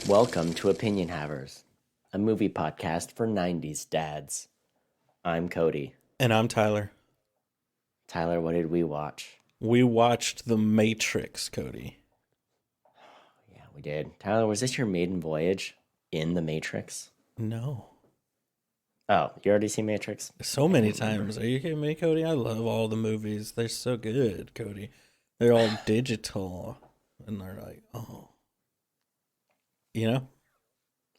Welcome to Opinion Havers, a movie podcast for 90s dads. I'm Cody. And I'm Tyler. Tyler, what did we watch? We watched The Matrix, Cody. Yeah, we did. Tyler, was this your maiden voyage in The Matrix? No. Oh, you already seen Matrix? So many times. Are you kidding me, Cody? I love all the movies. They're so good, Cody. They're all digital. And they're like, oh. You know?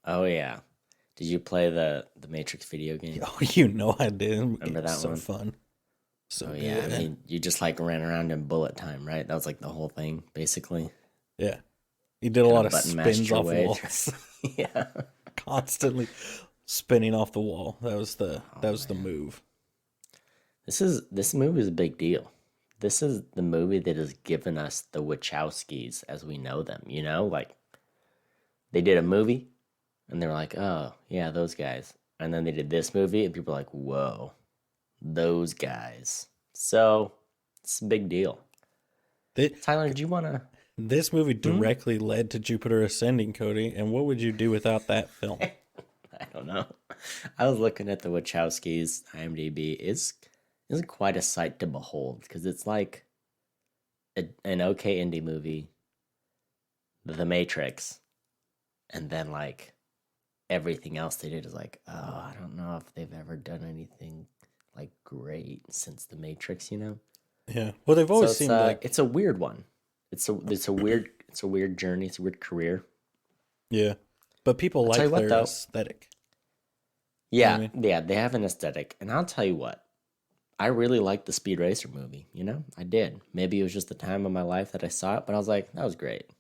Oh, yeah. Did you play the Matrix video game? Oh, you know I did. Remember that so one? fun. So Oh, yeah. good. I mean, you just like ran around in bullet time, right? That was like the whole thing, basically. Yeah. You did a lot of spins off walls. Yeah. Constantly spinning off the wall. That was the move. This movie is a big deal. This is the movie that has given us the Wachowskis as we know them, you know? Like, they did a movie, and they were like, oh, yeah, those guys. And then they did this movie, and people were like, whoa, those guys. So, it's a big deal. Tyler, do you want to... This movie directly led to Jupiter Ascending, Cody, and what would you do without that film? I don't know. I was looking at the Wachowskis' IMDb. It's quite a sight to behold, because it's like an okay indie movie, The Matrix, and then like everything else they did is like, oh, I don't know if they've ever done anything like great since The Matrix, you know? Yeah. Well, they've always seemed like it's a weird one. It's a weird journey. It's a weird career. Yeah, but people like their aesthetic. Yeah, you know what I mean? Yeah, they have an aesthetic, and I'll tell you what, I really liked the Speed Racer movie. You know, I did. Maybe it was just the time of my life that I saw it, but I was like, that was great.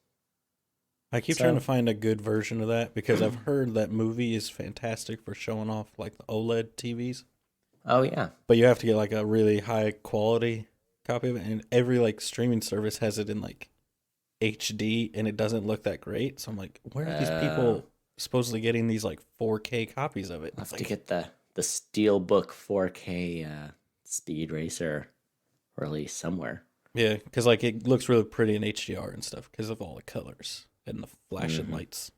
I keep trying to find a good version of that because I've heard that movie is fantastic for showing off like the OLED TVs. Oh yeah, but you have to get like a really high quality copy of it, and every like streaming service has it in like HD, and it doesn't look that great. So I'm like, where are these people supposedly getting these like 4K copies of it? I have to get the Steelbook 4K Speed Racer release somewhere. Yeah, because like it looks really pretty in HDR and stuff because of all the colors and the flashing lights.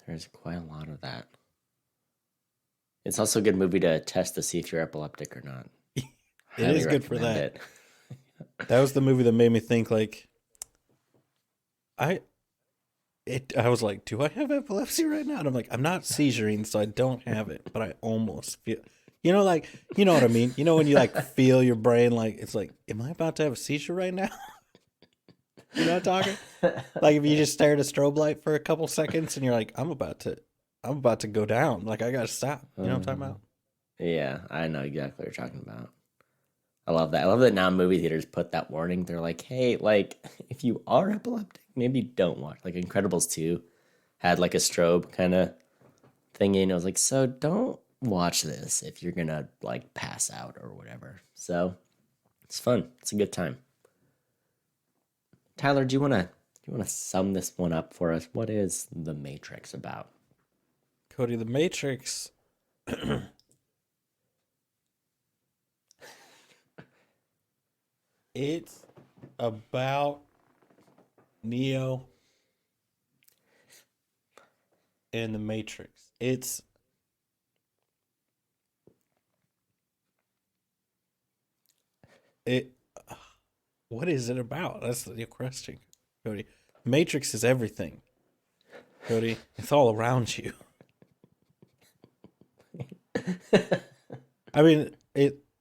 There's quite a lot of that. It's also a good movie to test to see if you're epileptic or not. It is good for that. That was the movie that made me think like I was like, do I have epilepsy right now? And I'm like, I'm not seizuring, so I don't have it, but I almost feel, you know, like, you know what I mean? You know, when you like feel your brain, like, it's like, am I about to have a seizure right now? You know what I'm talking? Like if you just stare at a strobe light for a couple seconds and you're like, I'm about to go down. Like I gotta stop. You know what I'm talking about? Yeah, I know exactly what you're talking about. I love that. I love that now movie theaters put that warning. They're like, hey, like, if you are epileptic, maybe don't watch. Like, Incredibles 2 had, like, a strobe kind of thingy, and I was like, so don't watch this if you're going to, like, pass out or whatever. So, it's fun. It's a good time. Tyler, do you want to sum this one up for us? What is The Matrix about? Cody, The Matrix... It's about Neo and the Matrix. What is it about? That's the question, Cody. Matrix is everything, Cody. It's all around you. I mean,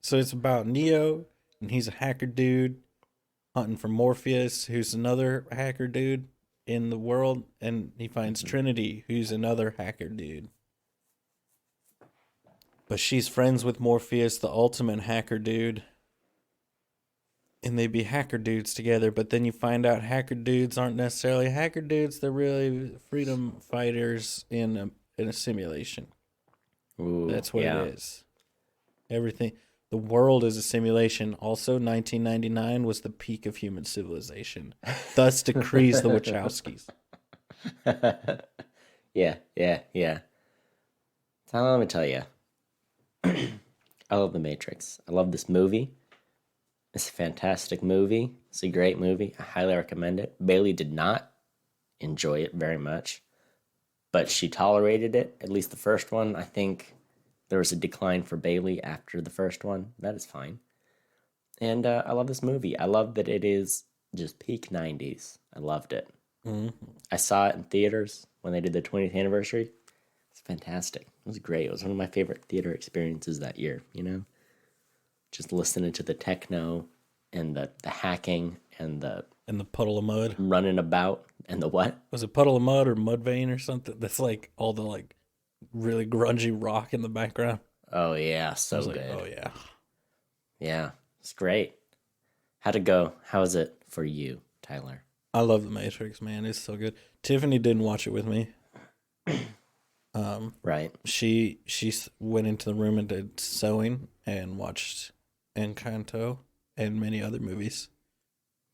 so it's about Neo. And he's a hacker dude hunting for Morpheus, who's another hacker dude in the world. And he finds Trinity, who's another hacker dude. But she's friends with Morpheus, the ultimate hacker dude. And they be hacker dudes together. But then you find out hacker dudes aren't necessarily hacker dudes. They're really freedom fighters in a simulation. Ooh, that's what it is. Everything... The world is a simulation. Also, 1999 was the peak of human civilization. Thus decrees the Wachowskis. Yeah. So let me tell you. I love The Matrix. I love this movie. It's a fantastic movie. It's a great movie. I highly recommend it. Bailey did not enjoy it very much. but she tolerated it. At least the first one. I think there was a decline for Bailey after the first one. That is fine. And I love this movie. I love that it is just peak 90s. I loved it. Mm-hmm. I saw it in theaters when they did the 20th anniversary. It's fantastic. It was great. It was one of my favorite theater experiences that year, you know? Just listening to the techno and the hacking and the puddle of mud running about and the what? Was it puddle of mud or mud vein or something? That's like all the like really grungy rock in the background. Oh yeah, so like, good. oh yeah. Yeah, it's great. How'd it go? How is it for you, Tyler? I love The Matrix, man. It's so good. Tiffany didn't watch it with me. Right. She went into the room and did sewing and watched Encanto and many other movies.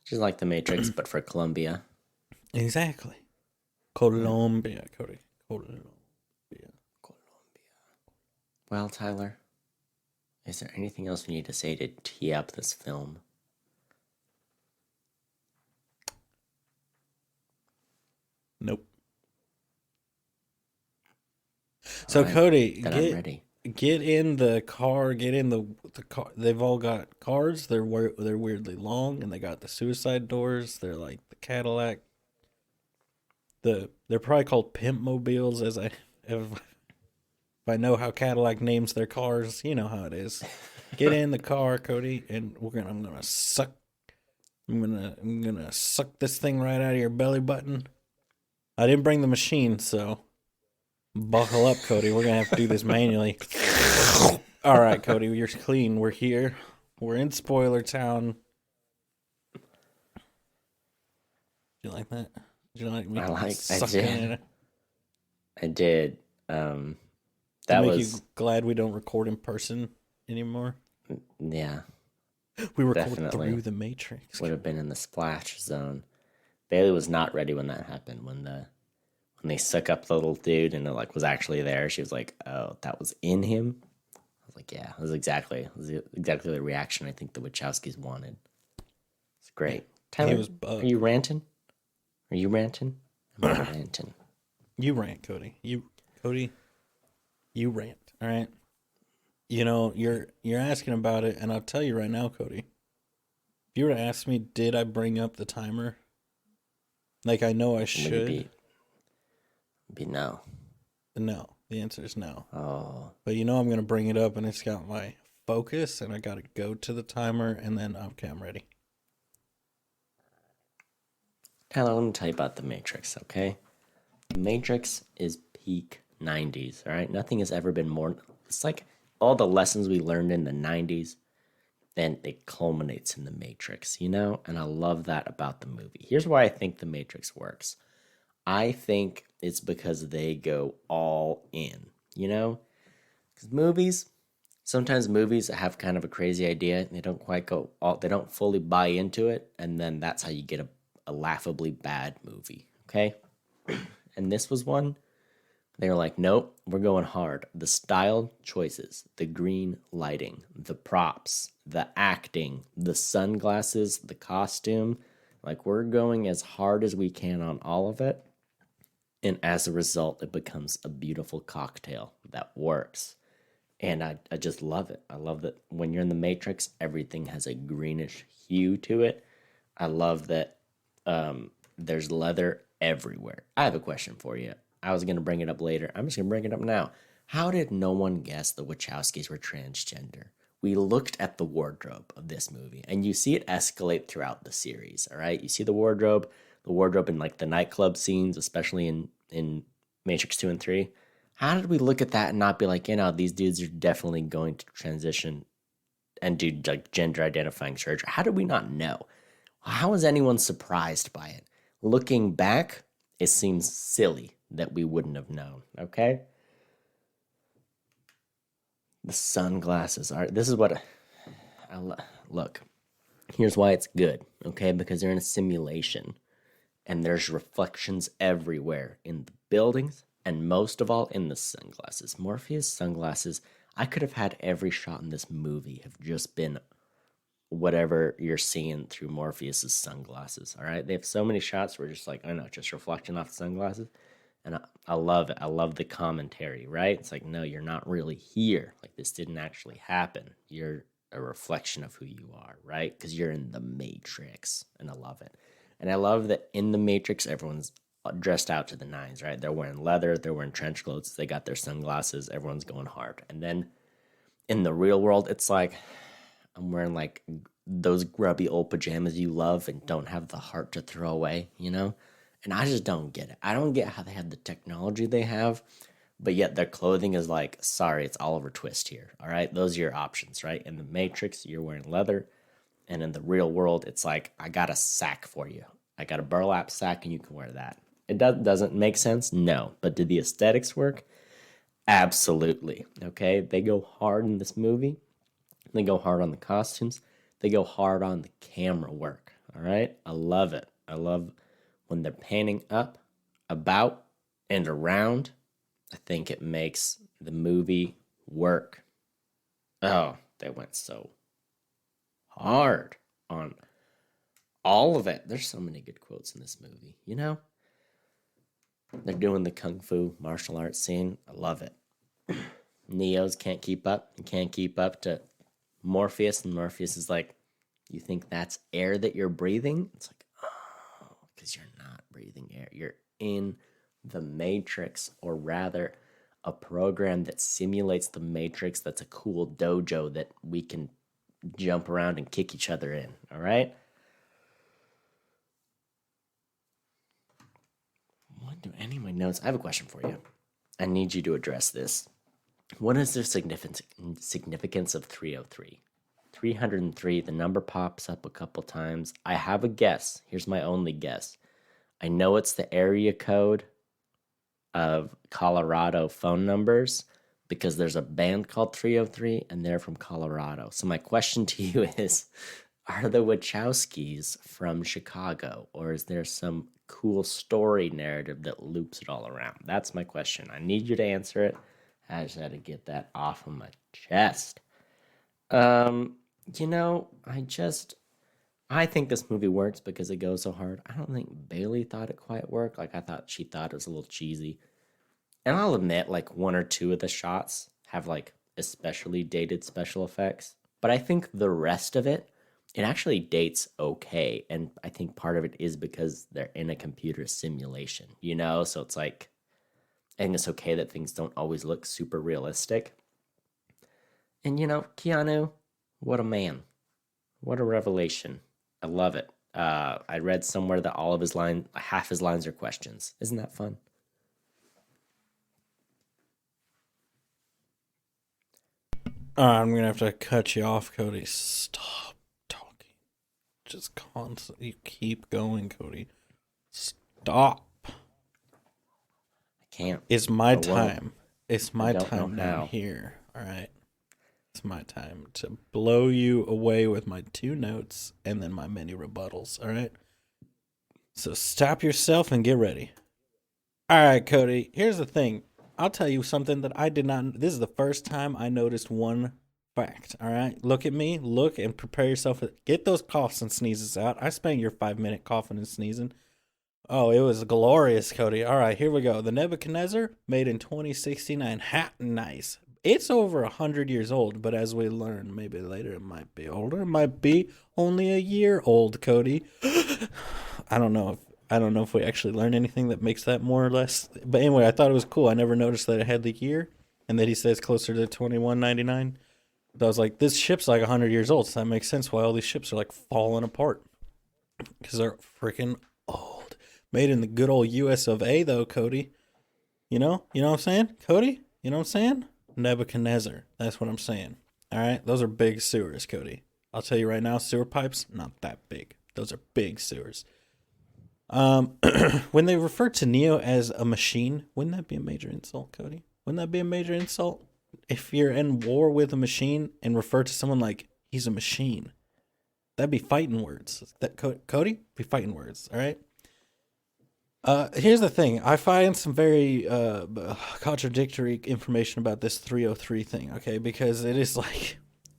She's like The Matrix, but for Colombia. Exactly. Colombia, Cody. Colombia. Well, Tyler, is there anything else we need to say to tee up this film? Nope. So right, Cody, I'm ready. Get in the car. Get in the car. They've all got cars. They're weirdly long, and they got the suicide doors. They're like the Cadillac. They're probably called pimp mobiles. If I know how Cadillac names their cars, you know how it is. Get in the car, Cody, and I'm gonna suck. I'm gonna suck this thing right out of your belly button. I didn't bring the machine, so buckle up, Cody. We're gonna have to do this manually. All right, Cody, you're clean. We're here. We're in Spoiler Town. Did you like that? Did you like me? I did. That make was you glad we don't record in person anymore. Yeah, we record through the Matrix. Would have been in the splash zone. Bailey was not ready when that happened. When they suck up the little dude and it like was actually there, she was like, "Oh, that was in him." I was like, "Yeah, it was exactly the reaction I think the Wachowskis wanted." It's great. Tyler, are you ranting? Are you ranting? I'm not ranting. You rant, Cody. You rant. All right. You know you're asking about it, and I'll tell you right now, Cody. If you were to ask me, did I bring up the timer? Like I know I should. Be no. No. The answer is no. Oh. But you know I'm gonna bring it up, and it's got my focus, and I gotta go to the timer, and then okay, I'm ready. Tyler, let me tell you about The Matrix, okay? The Matrix is peak 90s, all right? Nothing has ever been more... It's like all the lessons we learned in the 90s, then it culminates in The Matrix, you know? And I love that about the movie. Here's why I think The Matrix works. I think it's because they go all in, you know? Because sometimes movies have kind of a crazy idea, and they don't quite they don't fully buy into it, and then that's how you get a laughably bad movie, okay? And this was one. They were like, nope, we're going hard. The style choices, the green lighting, the props, the acting, the sunglasses, the costume, like we're going as hard as we can on all of it. And as a result, it becomes a beautiful cocktail that works. And I just love it. I love that when you're in the Matrix, everything has a greenish hue to it. I love that there's leather everywhere. I have a question for you. I was going to bring it up later. I'm just going to bring it up now. How did no one guess the Wachowskis were transgender? We looked at the wardrobe of this movie, and you see it escalate throughout the series, all right? You see the wardrobe in like the nightclub scenes, especially in Matrix 2 and 3. How did we look at that and not be like, you know, these dudes are definitely going to transition and do like gender identifying surgery? How did we not know? How is anyone surprised by it? Looking back, it seems silly that we wouldn't have known, okay? The sunglasses are, this is what, look, here's why it's good, okay? Because they're in a simulation, and there's reflections everywhere in the buildings, and most of all in the sunglasses. Morpheus' sunglasses, I could have had every shot in this movie have just been whatever you're seeing through Morpheus's sunglasses, all right? They have so many shots where just like, I know, just reflecting off the sunglasses. And I love it. I love the commentary, right? It's like, no, you're not really here. Like, this didn't actually happen. You're a reflection of who you are, right? Because you're in the Matrix. And I love it. And I love that in the Matrix, everyone's dressed out to the nines, right? They're wearing leather, they're wearing trench coats, they got their sunglasses, everyone's going hard. And then in the real world, it's like, I'm wearing like those grubby old pajamas you love and don't have the heart to throw away, you know? And I just don't get it. I don't get how they have the technology they have, but yet their clothing is like, sorry, it's Oliver Twist here. All right. Those are your options, right? In the Matrix, you're wearing leather. And in the real world, it's like, I got a sack for you. I got a burlap sack and you can wear that. It doesn't make sense? No. But did the aesthetics work? Absolutely. Okay. They go hard in this movie. They go hard on the costumes. They go hard on the camera work. All right. I love it. I love when they're panning up, about, and around. I think it makes the movie work. Oh, they went so hard on all of it. There's so many good quotes in this movie, you know? They're doing the kung fu martial arts scene. I love it. Neo's can't keep up. He can't keep up to Morpheus, and Morpheus is like, you think that's air that you're breathing? It's like, oh, because you're not breathing air. You're in the Matrix, or rather, a program that simulates the Matrix that's a cool dojo that we can jump around and kick each other in, all right? What do any of my notes? I have a question for you. I need you to address this. What is the significance of 303? 303, the number pops up a couple times. I have a guess. Here's my only guess. I know it's the area code of Colorado phone numbers because there's a band called 303 and they're from Colorado. So my question to you is, are the Wachowskis from Chicago, or is there some cool story narrative that loops it all around? That's my question. I need you to answer it. I just had to get that off of my chest. You know, I think this movie works because it goes so hard. I don't think Bailey thought it quite worked. Like, I thought she thought it was a little cheesy. And I'll admit, like, one or two of the shots have, like, especially dated special effects. But I think the rest of it, it actually dates okay. And I think part of it is because they're in a computer simulation, you know? So it's like, I think it's okay that things don't always look super realistic. And, you know, Keanu, what a man. What a revelation. I love it. I read somewhere that half his lines are questions. Isn't that fun? I'm going to have to cut you off, Cody. Stop talking. Just constantly. You keep going, Cody. Stop. I can't. It's my time. It's my time down here. All right. It's my time to blow you away with my 2 notes and then my mini rebuttals. All right. So stop yourself and get ready. All right, Cody. Here's the thing. I'll tell you something that I did not. This is the first time I noticed one fact. All right. Look at me. Look and prepare yourself. Get those coughs and sneezes out. I spent your 5-minute coughing and sneezing. Oh, it was glorious, Cody. All right, here we go. The Nebuchadnezzar, made in 2069. Nice. It's over 100 years old, but as we learn, maybe later it might be older. It might be only a year old, Cody. I don't know if we actually learn anything that makes that more or less. But anyway, I thought it was cool. I never noticed that it had the year, and that he says closer to 2199. So I was like, this ship's like 100 years old, so that makes sense why all these ships are like falling apart, because they're freaking old. Made in the good old US of A, though, Cody. You know what I'm saying, Cody? You know what I'm saying? Nebuchadnezzar. That's what I'm saying. All right? Those are big sewers, Cody. I'll tell you right now, sewer pipes, not that big. Those are big sewers. When they refer to Neo as a machine, wouldn't that be a major insult, Cody? Wouldn't that be a major insult? If you're in war with a machine and refer to someone like he's a machine, that'd be fighting words. That Cody? Be fighting words, all right? Here's the thing. I find some very contradictory information about this 303 thing, okay? Because it is like,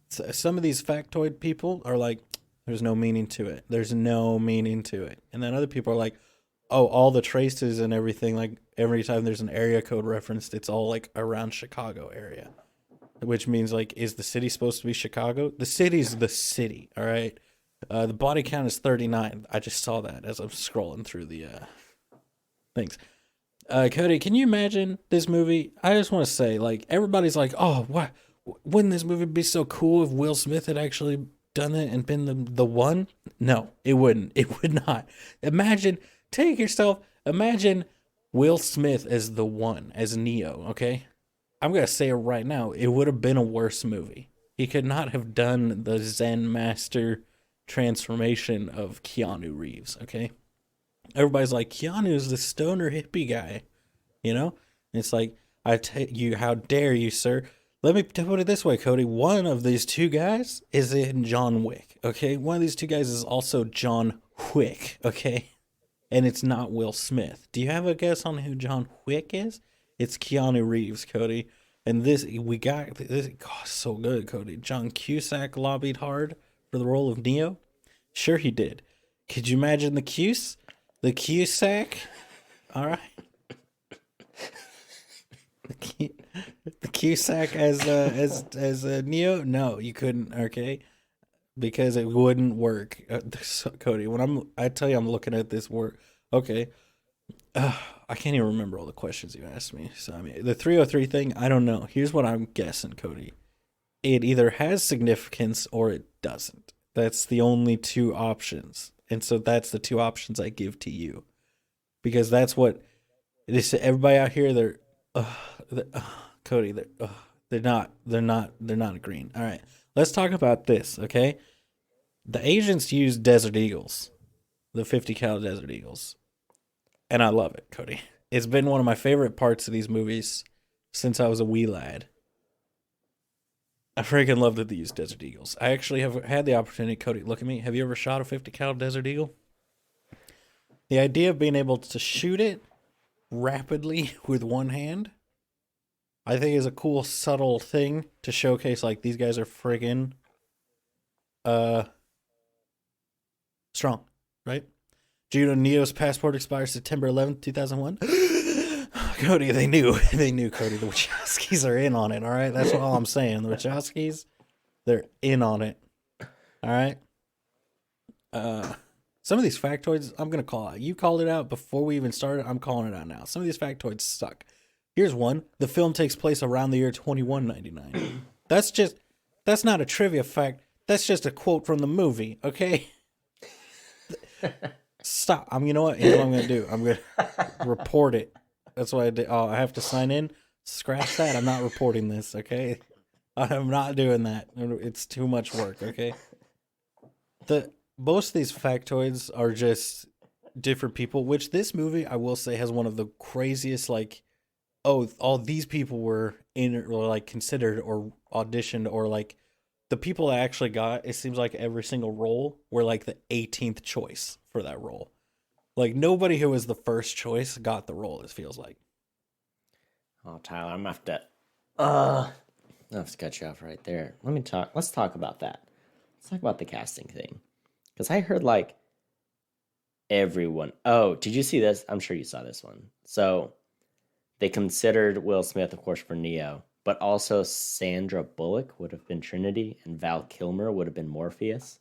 some of these factoid people are like, there's no meaning to it. There's no meaning to it. And then other people are like, Oh, all the traces and everything, like every time there's an area code referenced, it's all like around Chicago area. Which means like, is the city supposed to be Chicago? The city's the city, all right? The body count is 39. I just saw that as I'm scrolling through the things. Cody, can you imagine this movie? I just want to say, like, everybody's like, oh, what? Wouldn't this movie be so cool if Will Smith had actually done it and been the one? No, it wouldn't. It would not. Imagine Will Smith as the one, as Neo, okay? I'm going to say it right now. It would have been a worse movie. He could not have done the Zen Master transformation of Keanu Reeves, okay? Everybody's like, Keanu's the stoner hippie guy, you know? And it's like, how dare you, sir? Let me put it this way, Cody. One of these two guys is in John Wick, okay? One of these two guys is also John Wick, okay? And it's not Will Smith. Do you have a guess on who John Wick is? It's Keanu Reeves, Cody. And we got this. God, so good, Cody. John Cusack lobbied hard for the role of Neo. Sure, he did. Could you imagine the Cusack? All right. The Cusack as Neo? No, you couldn't. Okay, because it wouldn't work. Cody, I tell you, I'm looking at this work. Okay, I can't even remember all the questions you asked me. So I mean, the 303 thing, I don't know. Here's what I'm guessing, Cody. It either has significance or it doesn't. That's the only two options, and so that's the two options I give to you, because that's what it is. Everybody out here, Cody, they're not agreeing. All right, let's talk about this, okay? The agents use Desert Eagles, the 50 cal Desert Eagles, and I love it, Cody. It's been one of my favorite parts of these movies since I was a wee lad. I freaking love that they use Desert Eagles. I actually have had the opportunity, Cody, look at me. Have you ever shot a 50 cal Desert Eagle? The idea of being able to shoot it rapidly with one hand, I think is a cool, subtle thing to showcase, like, these guys are friggin' strong, right? Juno Neo's passport expires September 11th, 2001. Cody, they knew, Cody. The Wachowskis are in on it, all right? That's all I'm saying. The Wachowskis, they're in on it, all right? Some of these factoids, I'm going to call out. You called it out before we even started. I'm calling it out now. Some of these factoids suck. Here's one. The film takes place around the year 2199. That's not a trivia fact. That's just a quote from the movie, okay? Stop. You know what? Here's what I'm going to do. I'm going to report it. That's what I did. Oh, I have to sign in? Scratch that. I'm not reporting this, okay? I'm not doing that. It's too much work, okay? Most of these factoids are just different people, which this movie, I will say, has one of the craziest, like, oh, all these people were in, or like considered or auditioned, or like the people that actually got, it seems like every single role were like the 18th choice for that role. Like, nobody who was the first choice got the role, it feels like. Oh, Tyler, I'm gonna have to I'll have to cut you off right there. Let's talk about that. Let's talk about the casting thing. Because I heard like everyone. Oh, did you see this? I'm sure you saw this one. So they considered Will Smith, of course, for Neo, but also Sandra Bullock would have been Trinity and Val Kilmer would have been Morpheus.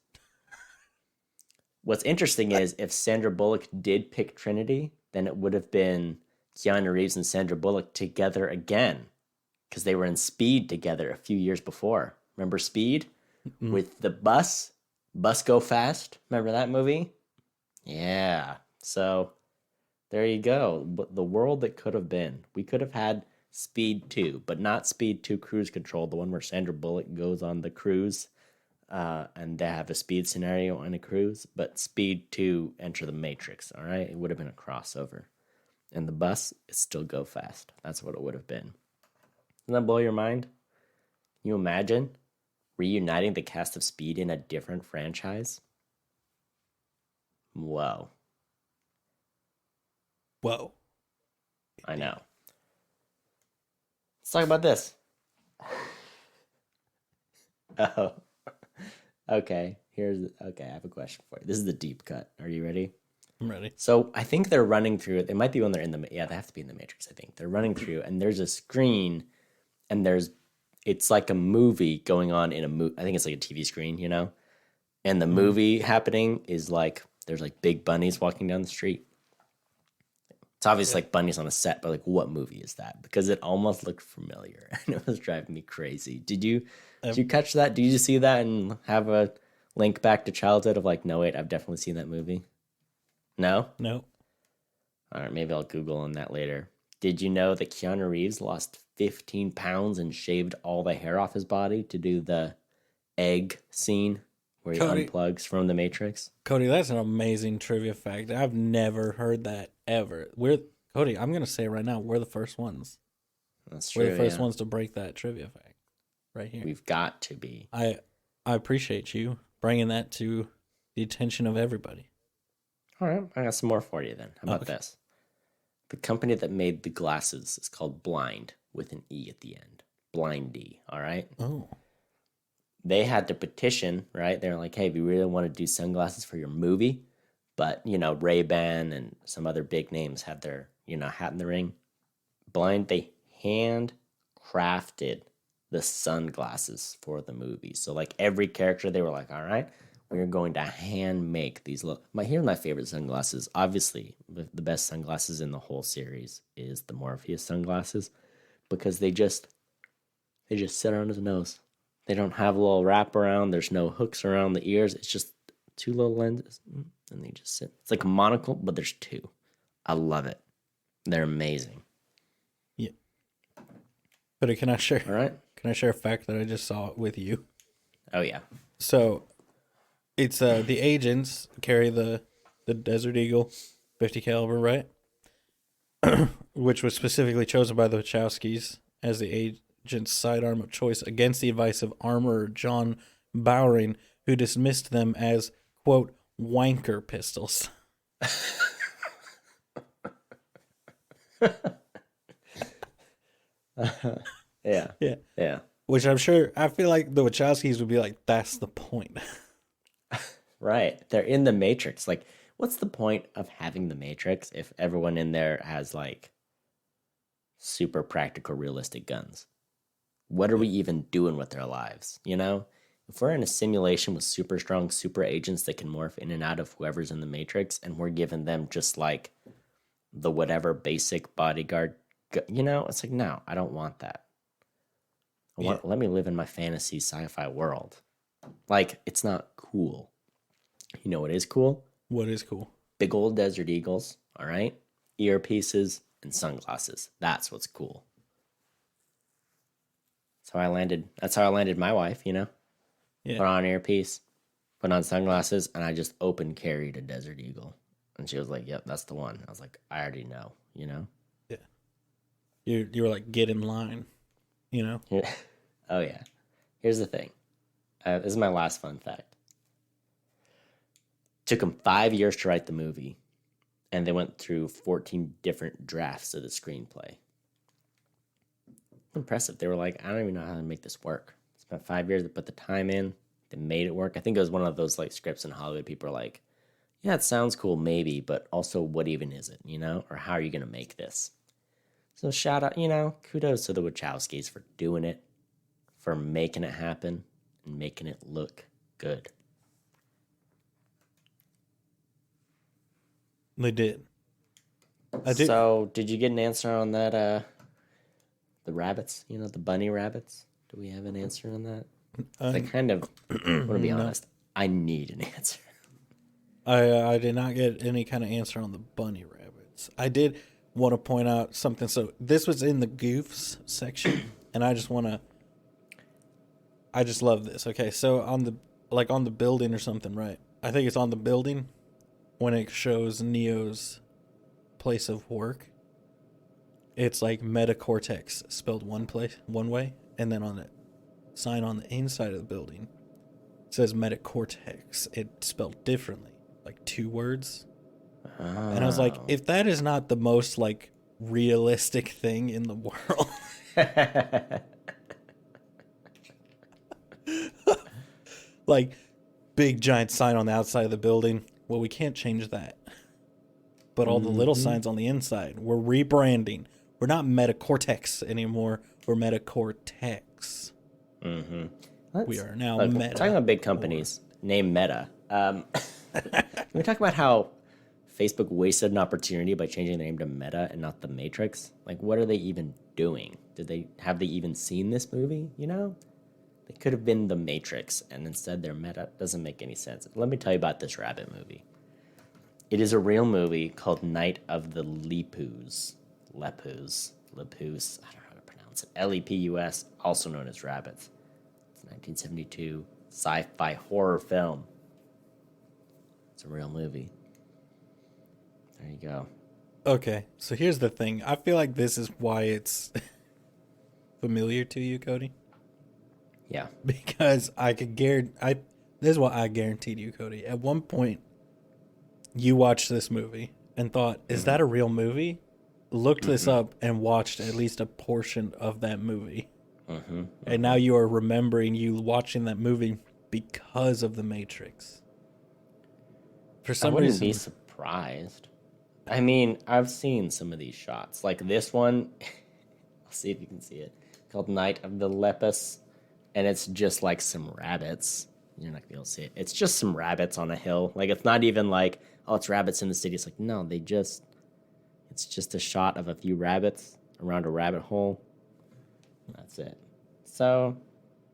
What's interesting is if Sandra Bullock did pick Trinity, then it would have been Keanu Reeves and Sandra Bullock together again, because they were in Speed together a few years before. Remember Speed? Mm-hmm. With the bus Go Fast? Remember that movie? Yeah. So there you go. The world that could have been. We could have had Speed 2, but not Speed 2 Cruise Control, the one where Sandra Bullock goes on the cruise and they have a speed scenario on a cruise, but Speed 2 Enter the Matrix, all right? It would have been a crossover. And the bus is still Go Fast. That's what it would have been. Doesn't that blow your mind? Can you imagine reuniting the cast of Speed in a different franchise? Whoa. Whoa. I know. Let's talk about this. Oh. Okay. I have a question for you. This is the deep cut. Are you ready? I'm ready. So I think they're running through it. It might be when they're in the, yeah, they have to be in the Matrix. I think they're running through, and there's a screen, and it's like a movie going on in a movie. I think it's like a TV screen, you know. And the movie happening is like there's like big bunnies walking down the street. It's obvious like bunnies on a set, but like what movie is that? Because it almost looked familiar, and it was driving me crazy. Did you catch that? Did you see that and have a link back to childhood of like, no wait, I've definitely seen that movie? No? No. All right, maybe I'll Google on that later. Did you know that Keanu Reeves lost 15 pounds and shaved all the hair off his body to do the egg scene where he unplugs from the Matrix? Cody, that's an amazing trivia fact. I've never heard that ever. Cody, I'm going to say it right now, we're the first ones. That's true. We're the first ones to break that trivia fact right here. We've got to be. I appreciate you bringing that to the attention of everybody. All right, I got some more for you then. How about this? The company that made the glasses is called Blind, with an E at the end. Blindy, all right? Oh. They had to petition, right? They're like, hey, we really want to do sunglasses for your movie. But, you know, Ray-Ban and some other big names had their, you know, hat in the ring. Blind, they handcrafted the sunglasses for the movie. So, like, every character, they were like, all right, we're going to hand make these. Here's my favorite sunglasses. Obviously, the best sunglasses in the whole series is the Morpheus sunglasses because they just sit around his nose. They don't have a little wrap around. There's no hooks around the ears. It's just two little lenses, and they just sit. It's like a monocle, but there's two. I love it. They're amazing. Yeah. But can I share? All right. Can I share a fact that I just saw with you? Oh yeah. So, it's the agents carry the Desert Eagle 50 caliber, right? Which was specifically chosen by the Wachowskis as the agent's sidearm of choice against the advice of armorer John Bowring, who dismissed them as, quote, wanker pistols. Yeah. Which I feel like the Wachowskis would be like, that's the point. Right. They're in the Matrix. Like, what's the point of having the Matrix if everyone in there has like super practical, realistic guns? What are we even doing with their lives? You know, if we're in a simulation with super strong super agents that can morph in and out of whoever's in the Matrix, and we're giving them just like the whatever basic bodyguard, you know, it's like, no, I don't want that. Let me live in my fantasy sci-fi world. Like, it's not cool. You know what is cool? What is cool? Big old Desert Eagles, all right? Earpieces and sunglasses. That's what's cool. That's how I landed my wife, you know? Yeah. Put on an earpiece, put on sunglasses, and I just open carried a Desert Eagle. And she was like, yep, that's the one. I was like, I already know, you know? Yeah. You were like, get in line, you know? Oh, yeah. Here's the thing. This is my last fun fact. Took them 5 years to write the movie, and they went through 14 different drafts of the screenplay. Impressive. They were like, I don't even know how to make this work. Spent 5 years to put the time in. They made it work. I think it was one of those like scripts in Hollywood. People are like, yeah, it sounds cool, maybe, but also what even is it, you know? Or how are you going to make this? So shout out, you know, kudos to the Wachowskis for doing it, for making it happen, and making it look good. They did. I did. So, did you get an answer on that? The rabbits, you know, the bunny rabbits. Do we have an answer on that? I kind of want to be honest. I need an answer. I did not get any kind of answer on the bunny rabbits. I did want to point out something. So this was in the goofs section, and I just love this. Okay, so on the building or something, right? I think it's on the building when it shows Neo's place of work. It's like metacortex spelled one way, and then on the sign on the inside of the building it says metacortex. It's spelled differently, like 2 words. Oh. And I was like, if that is not the most like realistic thing in the world. Like, big giant sign on the outside of the building. Well, we can't change that. put all the little signs on the inside. We're rebranding. We're not Metacortex anymore. We're Metacortex. We are now Meta. Talking about big companies, name Meta. We talk about how Facebook wasted an opportunity by changing their name to Meta and not The Matrix. Like, what are they even doing? Have they even seen this movie? You know, they could have been The Matrix, and instead they're Meta. Doesn't make any sense. Let me tell you about this rabbit movie. It is a real movie called Night of the Lepus. Lepus. I don't know how to pronounce it. Lepus, also known as rabbits. It's a 1972 sci-fi horror film. It's a real movie. There you go. Okay, so here's the thing. I feel like this is why it's familiar to you, Cody. Yeah. Because I could guarantee... This is what I guaranteed you, Cody. At one point, you watched this movie and thought, is that a real movie? Looked this up and watched at least a portion of that movie. And now you are remembering you watching that movie because of The Matrix. For some reason... I wouldn't be surprised. I mean, I've seen some of these shots. Like this one, I'll see if you can see it, called Night of the Lepus. And it's just like some rabbits. You're not going to be able to see it. It's just some rabbits on a hill. Like, it's not even like, oh, it's rabbits in the city. It's like, no, it's just a shot of a few rabbits around a rabbit hole. That's it. So,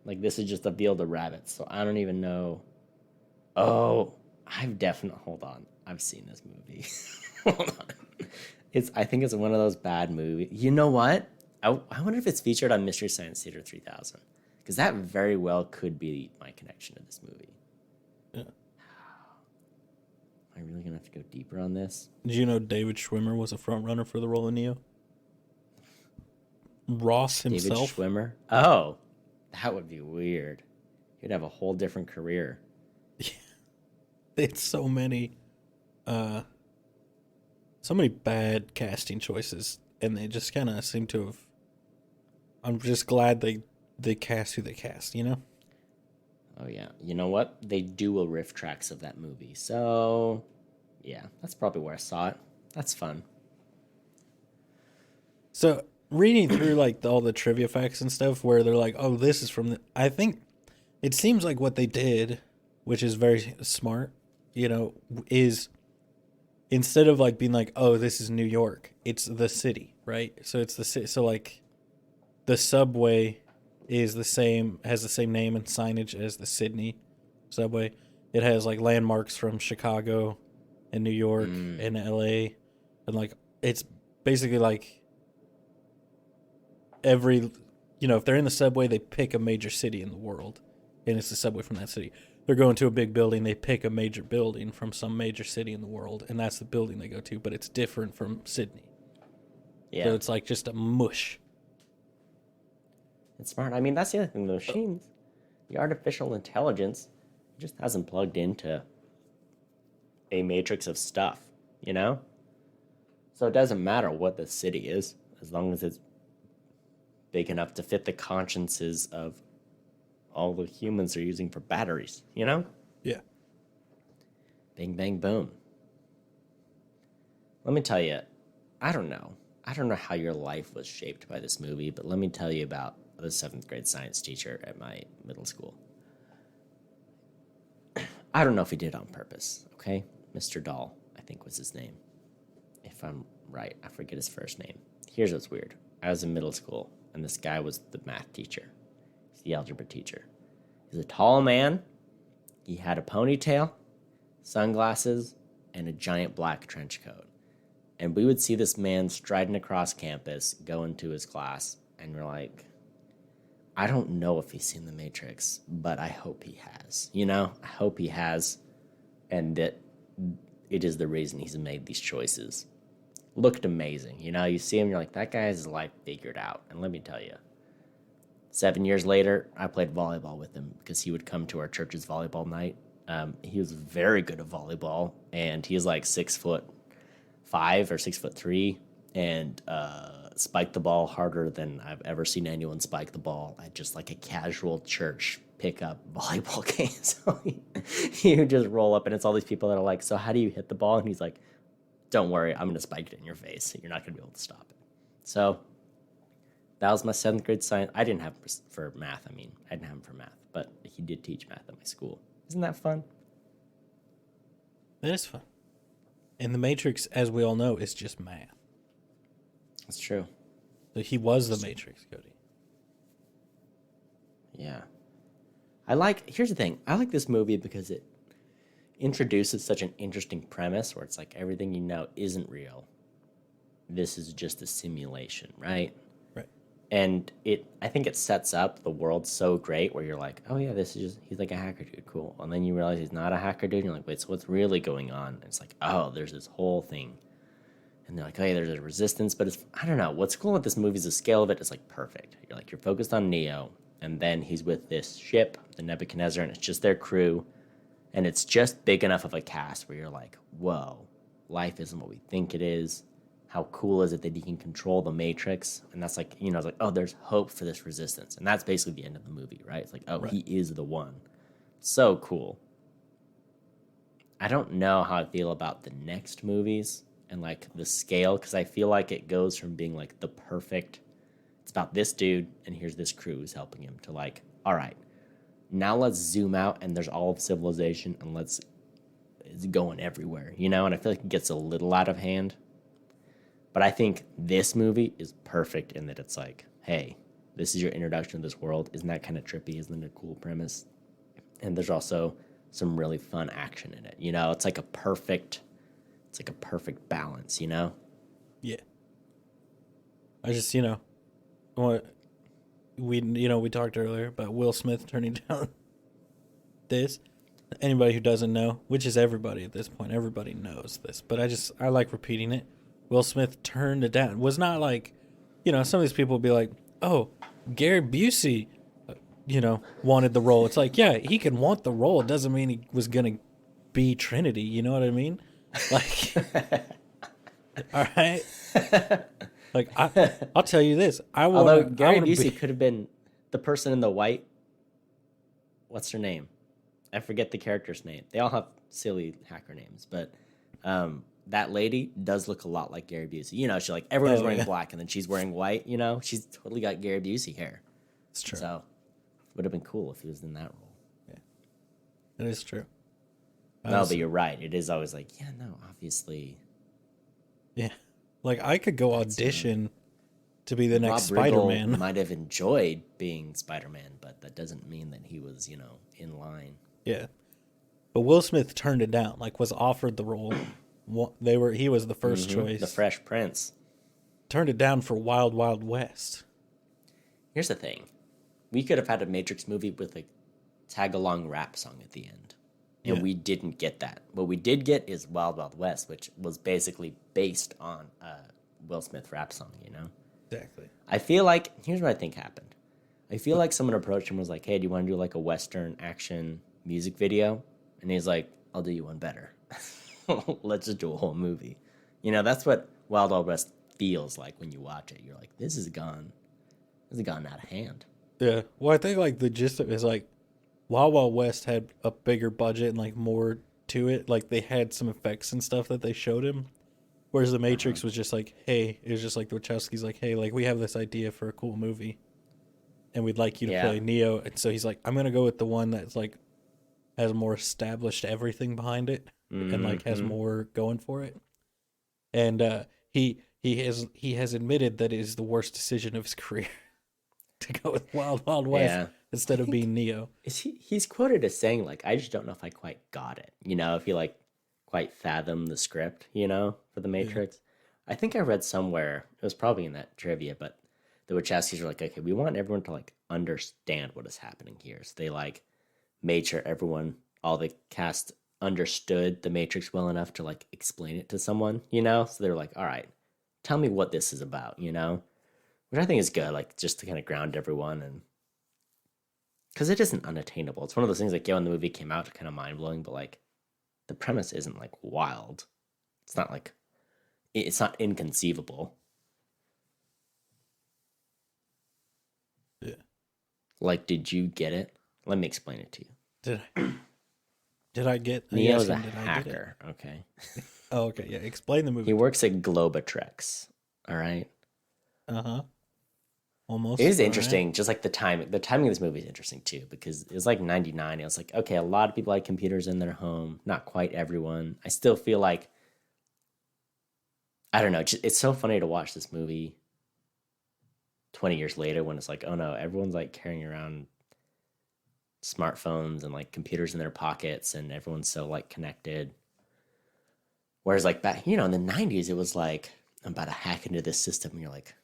like, this is just a field of rabbits. So I don't even know. Oh, hold on. I've seen this movie. Hold on. I think it's one of those bad movies. You know what? I wonder if it's featured on Mystery Science Theater 3000. Because that very well could be my connection to this movie. Yeah. Am I really going to have to go deeper on this? Did you know David Schwimmer was a front runner for the role of Neo? Ross himself? David Schwimmer? Oh, that would be weird. He'd have a whole different career. Yeah. It's so many bad casting choices, and they just kind of seem to have... I'm just glad they cast who they cast, you know? Oh, yeah. You know what? They do a riff tracks of that movie. So, yeah, that's probably where I saw it. That's fun. So, reading through, like, all the trivia facts and stuff where they're like, oh, this is from the... I think it seems like what they did, which is very smart, you know, is instead of, like, being like, oh, this is New York, it's the city, right? So, it's the city. So, like, the subway... has the same name and signage as the Sydney subway. It has like landmarks from Chicago and New York and LA, and like it's basically like every, you know, if they're in the subway, they pick a major city in the world, and it's the subway from that city. They're going to a big building, they pick a major building from some major city in the world, and that's the building they go to, but it's different from Sydney. Yeah. So it's like just a mush. It's smart. I mean, that's the other thing. The machines, the artificial intelligence, just hasn't plugged into a matrix of stuff, you know? So it doesn't matter what the city is, as long as it's big enough to fit the consciences of all the humans are using for batteries, you know? Yeah. Bing, bang, boom. Let me tell you, I don't know how your life was shaped by this movie, but let me tell you about the 7th grade science teacher at my middle school. I don't know if he did it on purpose, okay? Mr. Dahl, I think was his name. If I'm right, I forget his first name. Here's what's weird. I was in middle school, and this guy was the math teacher. He's the algebra teacher. He's a tall man. He had a ponytail, sunglasses, and a giant black trench coat. And we would see this man striding across campus, go into his class, and we're like, I don't know if he's seen The Matrix, but I hope he has. You know, I hope he has, and that it is the reason he's made these choices. Looked amazing. You know, you see him, you're like, that guy has his life figured out. And let me tell you, 7 years later, I played volleyball with him because he would come to our church's volleyball night. He was very good at volleyball, and he was like 6'5" or 6'3", and spiked the ball harder than I've ever seen anyone spike the ball at just like a casual church pickup volleyball game. So he would just roll up, and it's all these people that are like, so how do you hit the ball? And he's like, don't worry, I'm gonna spike it in your face. You're not gonna be able to stop it. So that was my 7th grade science. I didn't have him for math. I mean, I didn't have him for math, but he did teach math at my school. Isn't that fun? It is fun. And the Matrix, as we all know, is just math. That's true. So he was the Matrix, Cody. Yeah. Here's the thing. I like this movie because it introduces such an interesting premise where it's like everything you know isn't real. This is just a simulation, right? Right. And I think it sets up the world so great where you're like, oh yeah, he's like a hacker dude, cool. And then you realize he's not a hacker dude, and you're like, wait, so what's really going on? And it's like, oh, there's this whole thing. And they're like, hey, there's a resistance, but I don't know. What's cool with this movie is the scale of it is like perfect. You're focused on Neo, and then he's with this ship, the Nebuchadnezzar, and it's just their crew. And it's just big enough of a cast where you're like, whoa, life isn't what we think it is. How cool is it that he can control the Matrix? And that's like, it's like, oh, there's hope for this resistance. And that's basically the end of the movie, right? It's like, oh, right. He is the one. So cool. I don't know how I feel about the next movies and like the scale, because I feel like it goes from being like the perfect, it's about this dude and here's this crew who's helping him, to like, all right, now let's zoom out and there's all of civilization and it's going everywhere, And I feel like it gets a little out of hand. But I think this movie is perfect in that it's like, hey, this is your introduction to this world. Isn't that kind of trippy? Isn't it a cool premise? And there's also some really fun action in it. It's like a perfect balance, Yeah. I just, what we talked earlier about Will Smith turning down this. Anybody who doesn't know, which is everybody at this point, everybody knows this, but I like repeating it. Will Smith turned it down. It was not like, some of these people would be like, oh, Gary Busey, wanted the role. It's like, yeah, he can want the role. It doesn't mean he was going to be Trinity. You know what I mean? Like, all right. Like, I'll tell you this. Although Gary Busey could have been the person in the white. What's her name? I forget the character's name. They all have silly hacker names, but that lady does look a lot like Gary Busey. She's like, everyone's wearing black and then she's wearing white. She's totally got Gary Busey hair. It's true. So it would have been cool if he was in that role. Yeah, that is true. No, but you're right. It is always like, yeah, no, obviously. Yeah. Like, I could go audition to be the next Spider-Man. Might have enjoyed being Spider-Man, but that doesn't mean that he was, in line. Yeah. But Will Smith turned it down, like was offered the role. He was the first choice. The Fresh Prince. Turned it down for Wild Wild West. Here's the thing. We could have had a Matrix movie with a tag-along rap song at the end. And we didn't get that. What we did get is Wild Wild West, which was basically based on a Will Smith rap song, Exactly. I feel like, here's what I think happened. I feel like someone approached him and was like, hey, do you want to do like a Western action music video? And he's like, I'll do you one better. Let's just do a whole movie. That's what Wild Wild West feels like when you watch it. You're like, this has gone out of hand. Yeah. Well, I think like the gist of it is like Wild Wild West had a bigger budget and like more to it. Like they had some effects and stuff that they showed him. Whereas the Matrix was just like, hey, it was just like the Wachowski's like, hey, like we have this idea for a cool movie and we'd like you to play Neo. And so he's like, I'm going to go with the one that's like has more established everything behind it and like has more going for it. And he has admitted that it is the worst decision of his career to go with Wild Wild West instead of being Neo. He's quoted as saying like, I just don't know if I quite got it. If he like quite fathomed the script, for the Matrix. Yeah. I think I read somewhere, it was probably in that trivia, but the Wachowskis were like, okay, we want everyone to like understand what is happening here. So they like made sure all the cast understood the Matrix well enough to like explain it to someone, So they were like, all right, tell me what this is about, Which I think is good, like just to kind of ground everyone, and because it isn't unattainable. It's one of those things like, when the movie came out, kind of mind blowing, but like the premise isn't like wild. It's not like it's not inconceivable. Yeah. Like, did you get it? Let me explain it to you. Did I? Did I get? Are you Neo's a asking? Did I get it? hacker. Okay. Oh, okay. Yeah. Explain the He movie. works at Globatrex. All right. Uh huh. It Almost. is All right. interesting, just like the timing. The timing of this movie is interesting too, because it was like '99. It was like, okay, a lot of people had computers in their home. Not quite everyone. I still feel like, I don't know. It's so funny to watch this movie 20 years later when it's like, oh no, everyone's like carrying around smartphones and like computers in their pockets, and everyone's so like connected. Whereas like back, in the '90s, it was like, I'm about to hack into this system, and you're like,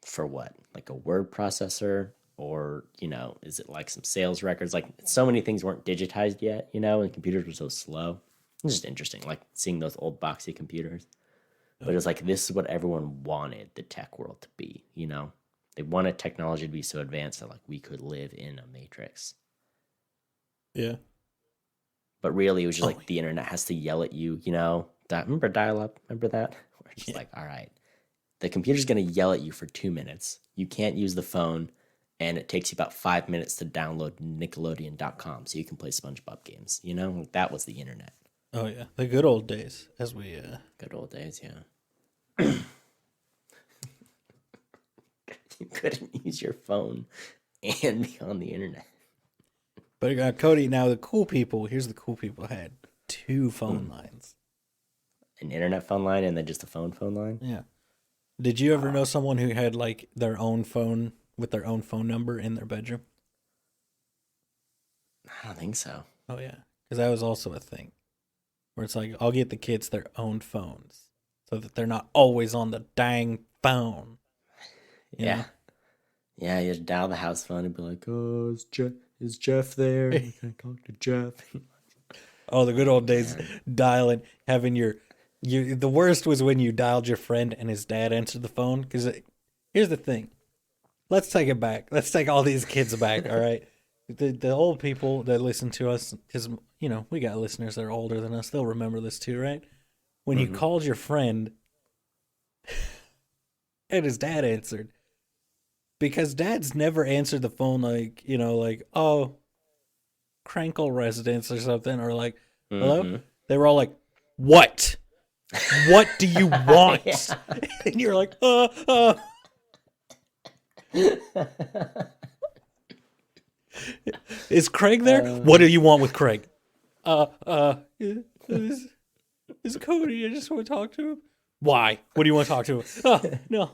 for what? Like a word processor? Or, is it like some sales records? Like so many things weren't digitized yet, and computers were so slow. It's just interesting, like seeing those old boxy computers. Oh But it's yeah. like this is what everyone wanted the tech world to be. They wanted technology to be so advanced that like we could live in a matrix. Yeah. But really it was just Oh like the internet has to yell at you. Remember dial up? Remember that? We're just yeah. like, all right, the computer's going to yell at you for 2 minutes. You can't use the phone, and it takes you about 5 minutes to download Nickelodeon.com so you can play SpongeBob games. Like, that was the internet. Oh yeah. The good old days, as we. Good old days, yeah. You couldn't use your phone and be on the internet. But Cody, now the cool people. Here's the cool people had two phone lines. An internet phone line and then just a phone line. Yeah. Did you ever know someone who had like their own phone with their own phone number in their bedroom? I don't think so. Oh yeah, because that was also a thing where it's like I'll get the kids their own phones so that they're not always on the dang phone. You Yeah. know? Yeah, you just dial the house phone and be like, "Oh, is Jeff there? Can I talk to Jeff?" Oh, the good old days, Man. dialing, having your. The worst was when you dialed your friend and his dad answered the phone. Because here's the thing, let's take it back. Let's take all these kids back. All right, the old people that listen to us, because we got listeners that are older than us. They'll remember this too, right? When you called your friend and his dad answered, because dads never answered the phone like oh, Crankle residence or something, or like hello. Mm-hmm. They were all like, what? What do you want? Yeah. And you're like, is Craig there? What do you want with Craig? Is, is Cody? I just want to talk to him. Why? What do you want to talk to him? Oh, no.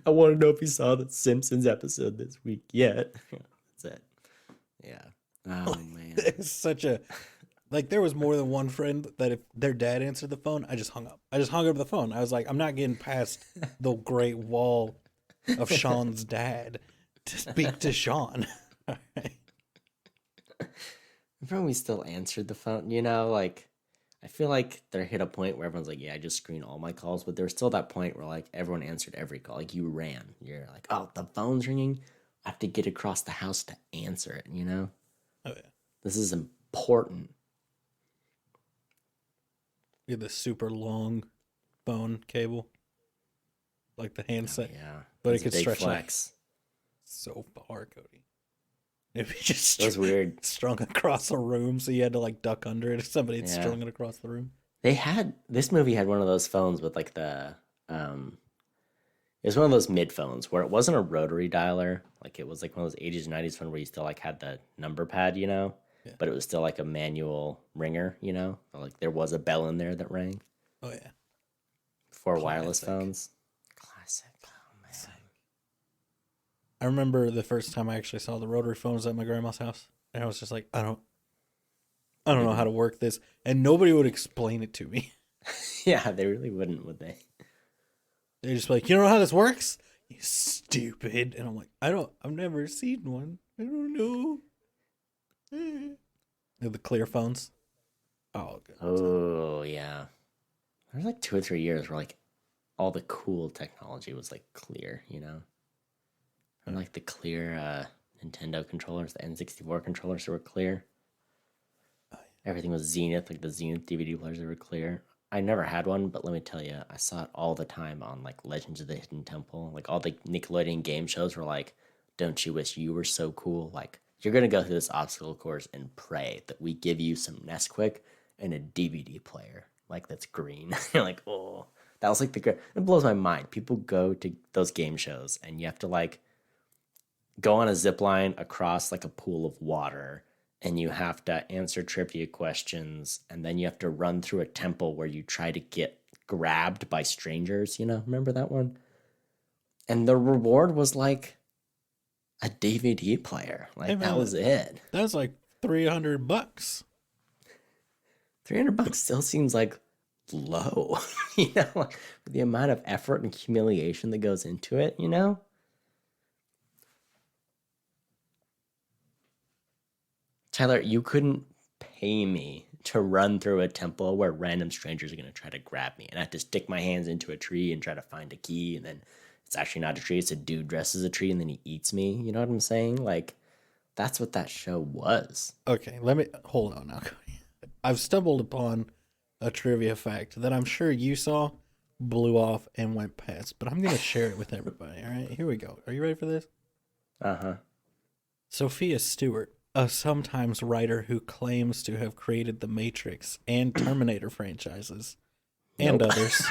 I want to know if you saw the Simpsons episode this week yet. That's it. Yeah. Oh man. It's such a there was more than one friend that if their dad answered the phone, I just hung up. I just hung up the phone. I was like, I'm not getting past the great wall of Sean's dad to speak to Sean. All right. Remember when we still answered the phone? Like I feel like there hit a point where everyone's like, yeah, I just screen all my calls, but there's still that point where like everyone answered every call. Like you ran. You're like, oh, the phone's ringing. I have to get across the house to answer it. Oh yeah. This is important. We had the super long phone cable, like the handset, Yeah. but it That's a could big stretch flex. so far, Cody. It'd be just It was weird. strung across a room, so you had to like duck under it if somebody had Yeah. strung it across the room. This movie had one of those phones with like it was one of those mid phones where it wasn't a rotary dialer. Like it was like one of those 80s and 90s phone where you still like had the number pad. Yeah. But it was still like a manual ringer. Like there was a bell in there that rang. Oh yeah. Before wireless Classic. phones. Classic. Oh man. I remember the first time I actually saw the rotary phones at my grandma's house, and I was just like, I don't know how to work this, and nobody would explain it to me. Yeah, they really wouldn't, would they? They're just like, you don't know how this works? You stupid. And I'm like, I've never seen one. I don't know. The clear phones. Oh, good. Oh yeah. There was like 2 or 3 years where like all the cool technology was like clear. And like the clear Nintendo controllers, the N64 controllers that were clear. Everything was Zenith, like the Zenith DVD players that were clear. I never had one, but let me tell you, I saw it all the time on like Legends of the Hidden Temple. Like all the Nickelodeon game shows were like, "Don't you wish you were so cool?" Like You're gonna go through this obstacle course and pray that we give you some Nesquik and a DVD player, like that's green. You're like, oh, that was like it blows my mind. People go to those game shows and you have to like go on a zip line across like a pool of water and you have to answer trivia questions and then you have to run through a temple where you try to get grabbed by strangers, remember that one? And the reward was like a DVD player. Like, Hey that man, was it. that was like $300. $300 still seems like low, like for the amount of effort and humiliation that goes into it. Tyler, you couldn't pay me to run through a temple where random strangers are going to try to grab me. And I have to stick my hands into a tree and try to find a key. And then it's actually not a tree. It's a dude dressed as a tree and then he eats me. You know what I'm saying? Like, that's what that show was. Okay, let me hold on now. I've stumbled upon a trivia fact that I'm sure you saw, blew off, and went past, but I'm going to share it with everybody. All right, here we go. Are you ready for this? Uh-huh. Sophia Stewart, a sometimes writer who claims to have created the Matrix and Terminator franchises and others,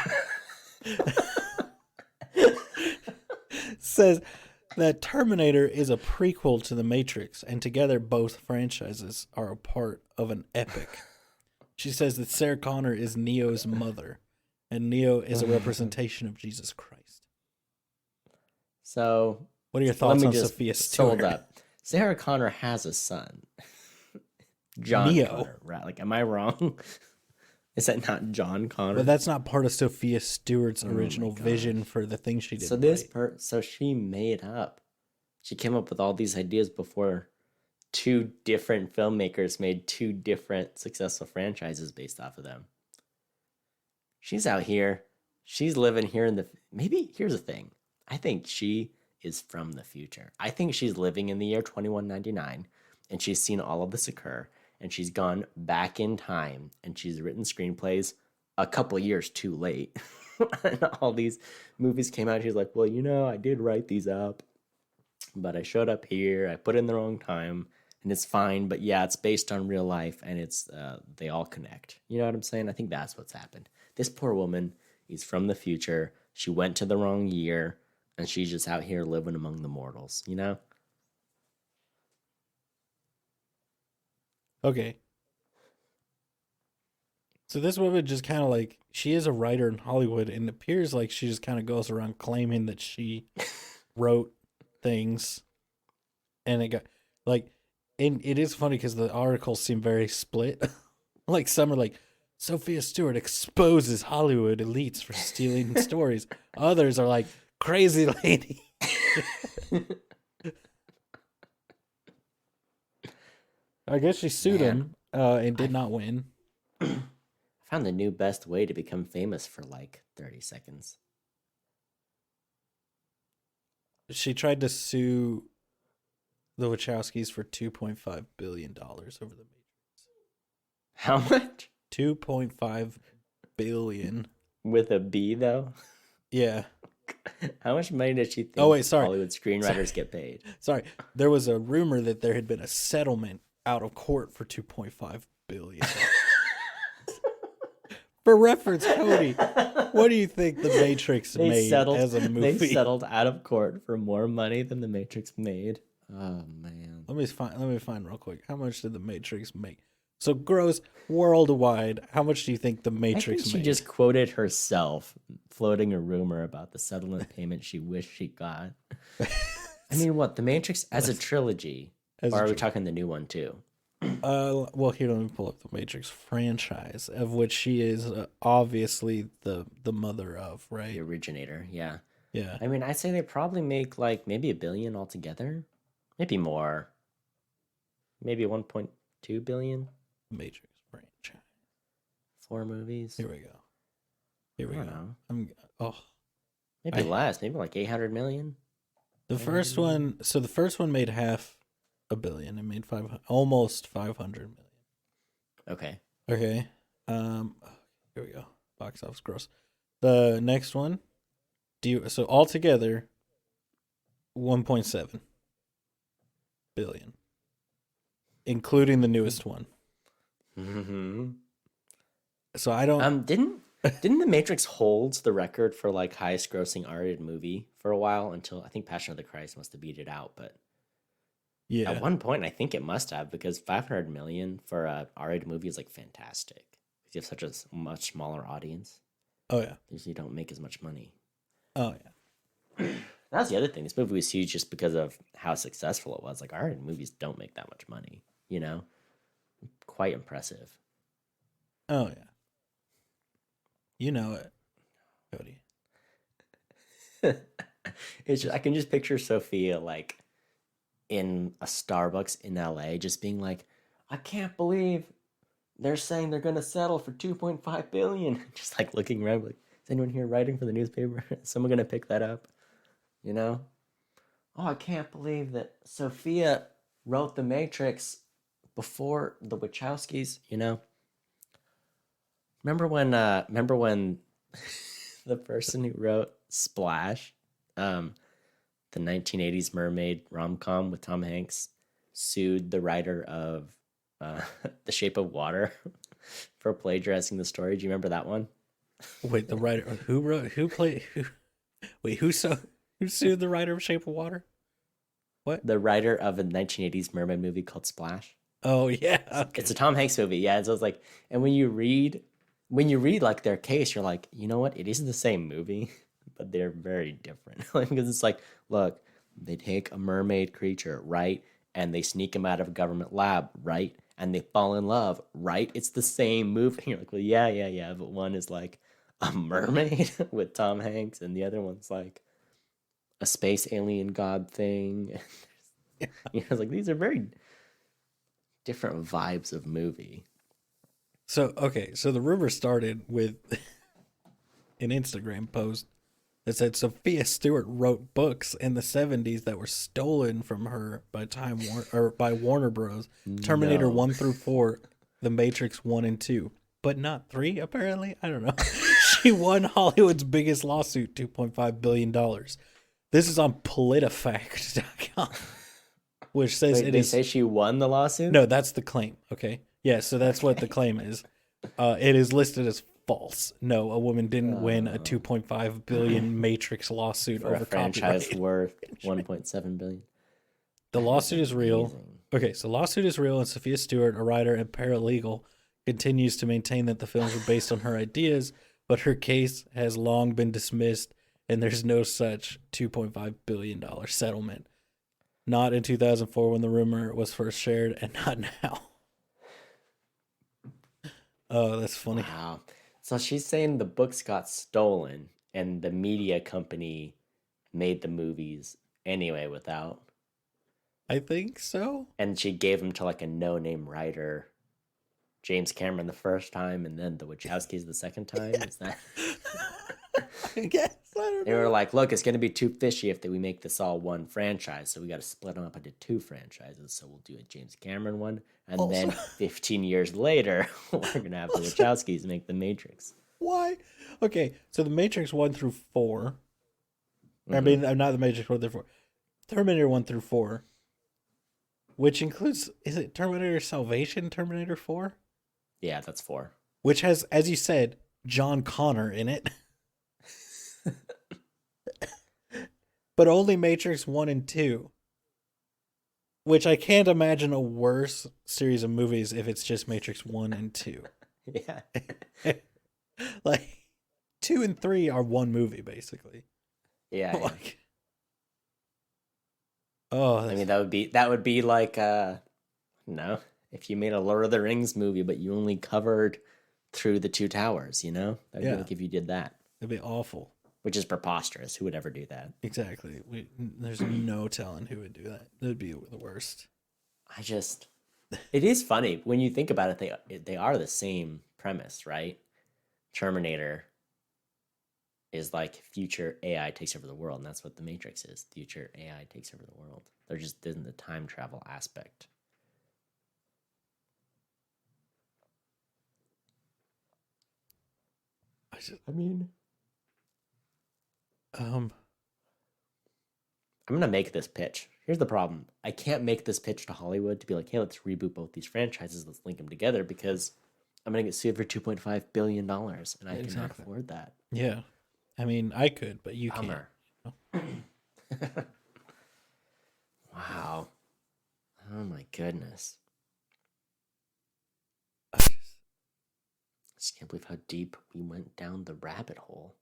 says that Terminator is a prequel to the Matrix, and together both franchises are a part of an epic. She says that Sarah Connor is Neo's mother, and Neo is a representation of Jesus Christ. So, what are your thoughts on Sophia Stewart? Hold up. Sarah Connor has a son. John Neo. Connor, right? Like, am I wrong? Is that not John Connor? But that's not part of Sophia Stewart's original vision for the thing she did. So so she made up. She came up with all these ideas before two different filmmakers made two different successful franchises based off of them. She's out here. She's living here in the... Maybe, here's the thing. I think she is from the future. I think she's living in the year 2199, and she's seen all of this occur, and she's gone back in time, and she's written screenplays a couple years too late. And all these movies came out, she's like, well, I did write these up, but I showed up here, I put in the wrong time, and it's fine, but yeah, it's based on real life, and it's they all connect. You know what I'm saying? I think that's what's happened. This poor woman is from the future. She went to the wrong year, and she's just out here living among the mortals, Okay. So this woman just kind of like, she is a writer in Hollywood, and it appears like she just kind of goes around claiming that she wrote things, and it got like, and it is funny because the articles seem very split. Like some are like, Sophia Stewart exposes Hollywood elites for stealing stories. Others are like, crazy lady. I guess she sued him and did not win. I found the new best way to become famous for like 30 seconds. She tried to sue the Wachowskis for $2.5 billion over the Matrix. How much? 2.5 billion. With a B, though? Yeah. How much money does she think Hollywood screenwriters get paid? Sorry. There was a rumor that there had been a settlement out of court for $2.5 billion. For reference, Cody, what do you think The Matrix made as a movie? They settled out of court for more money than The Matrix made. Oh, man. Let me find real quick. How much did The Matrix make? So gross worldwide, how much do you think The Matrix made? She just quoted herself, floating a rumor about the settlement payment she wished she got. I mean, what? The Matrix as a trilogy? Or are we talking the new one, too? Well, here, let me pull up the Matrix franchise, of which she is obviously the mother of, right? The originator, yeah. Yeah. I mean, I'd say they probably make like maybe $1 billion altogether. Maybe more. Maybe 1.2 billion. Matrix franchise. 4 movies. Here we go. Here we go. Maybe less. Maybe like 800 million. The first one made $500 million. It made almost 500 million. Okay. Okay. Here we go. Box office gross. The next one, so altogether, 1.7 billion. including the newest one. Mm-hmm. So I don't. Didn't The Matrix hold the record for like highest grossing R-rated movie for a while until I think Passion of the Christ must have beat it out, but Yeah. at one point I think it must have because 500 million for a R-rated movie is like fantastic. Because you have such a much smaller audience. Oh yeah. You usually don't make as much money. Oh yeah. That's the other thing. This movie was huge just because of how successful it was. Like R-rated movies don't make that much money, you know? Quite impressive. Oh yeah. You know it, Cody. It's just, I can just picture Sophia like in a Starbucks in LA just being like, I can't believe they're saying they're gonna settle for 2.5 billion. Just like looking around like, is anyone here writing for the newspaper? Is someone gonna pick that up? You know? Oh, I can't believe that Sophia wrote The Matrix before the Wachowskis, you know? Remember when the person who wrote Splash, the 1980s mermaid rom-com with Tom Hanks, sued the writer of The Shape of Water for plagiarizing the story. Do you remember that one? Wait, the writer who sued the writer of Shape of Water? What? The writer of a 1980s mermaid movie called Splash. Oh yeah, okay. It's a Tom Hanks movie, yeah. So it's like, and when you read like their case, you're like, you know what? It is the same movie, but they're very different. Because it's like, look, they take a mermaid creature, right? And they sneak him out of a government lab, right? And they fall in love, right? It's the same movie. You're like, well, yeah. But one is like a mermaid with Tom Hanks, and the other one's like a space alien god thing. You know, it's like these are very different vibes of movie. So the rumor started with an Instagram post that said Sophia Stewart wrote books in the 70s that were stolen from her by Warner Bros. Terminator No. 1 through 4, The Matrix 1 and 2, but not 3 apparently. I don't know. She won Hollywood's biggest lawsuit, $2.5 billion. This is on politifact.com, which says Wait, they say she won the lawsuit? No, that's the claim. Okay. Yeah, so that's what the claim is. It is listed as false. No, a woman didn't win a 2.5 billion Matrix lawsuit For over a franchise copyright. worth 1.7 billion. The lawsuit is real. Amazing. Okay, so lawsuit is real, and Sophia Stewart, a writer and paralegal, continues to maintain that the films were based on her ideas, but her case has long been dismissed, and there's no such $2.5 billion settlement. Not in 2004 when the rumor was first shared, and not now. Oh, that's funny. Wow. So she's saying the books got stolen and the media company made the movies anyway without. I think so. And she gave them to like a no-name writer, James Cameron the first time, and then the Wachowskis the second time. Is that? I guess. I don't They know. were like, look, it's going to be too fishy if we make this all one franchise. So we got to split them up into two franchises. So we'll do a James Cameron one. And then 15 years later, we're going to have the Wachowskis make The Matrix. Why? Okay, so the Matrix 1 through 4. I mean, not the Matrix 1 through 4. Terminator 1 through 4. Which includes, is it Terminator Salvation, Terminator 4? Yeah, that's 4. Which has, as you said, John Connor in it. But only Matrix 1 and 2. Which I can't imagine a worse series of movies if it's just Matrix 1 and 2. Yeah. Like, 2 and 3 are one movie, basically. Yeah. Like, oh, I mean, that would be like, no, if you made a Lord of the Rings movie, but you only covered through the two towers, you know? That would be like if you did that. It'd be awful. Which is preposterous. Who would ever do that? Exactly. There's no telling who would do that. That'd be the worst. It is funny when you think about it. They are the same premise, right? Terminator is like future AI takes over the world, and that's what the Matrix is. Future AI takes over the world. There just isn't the time travel aspect. I'm gonna make this pitch here's the problem. I can't make this pitch to Hollywood to be like, hey, let's reboot both these franchises. Let's link them together because I'm going to get sued for $2.5 billion and I cannot afford that. Yeah. I mean, I could, but you Bummer. can't. Wow. Oh my goodness. I just can't believe how deep we went down the rabbit hole.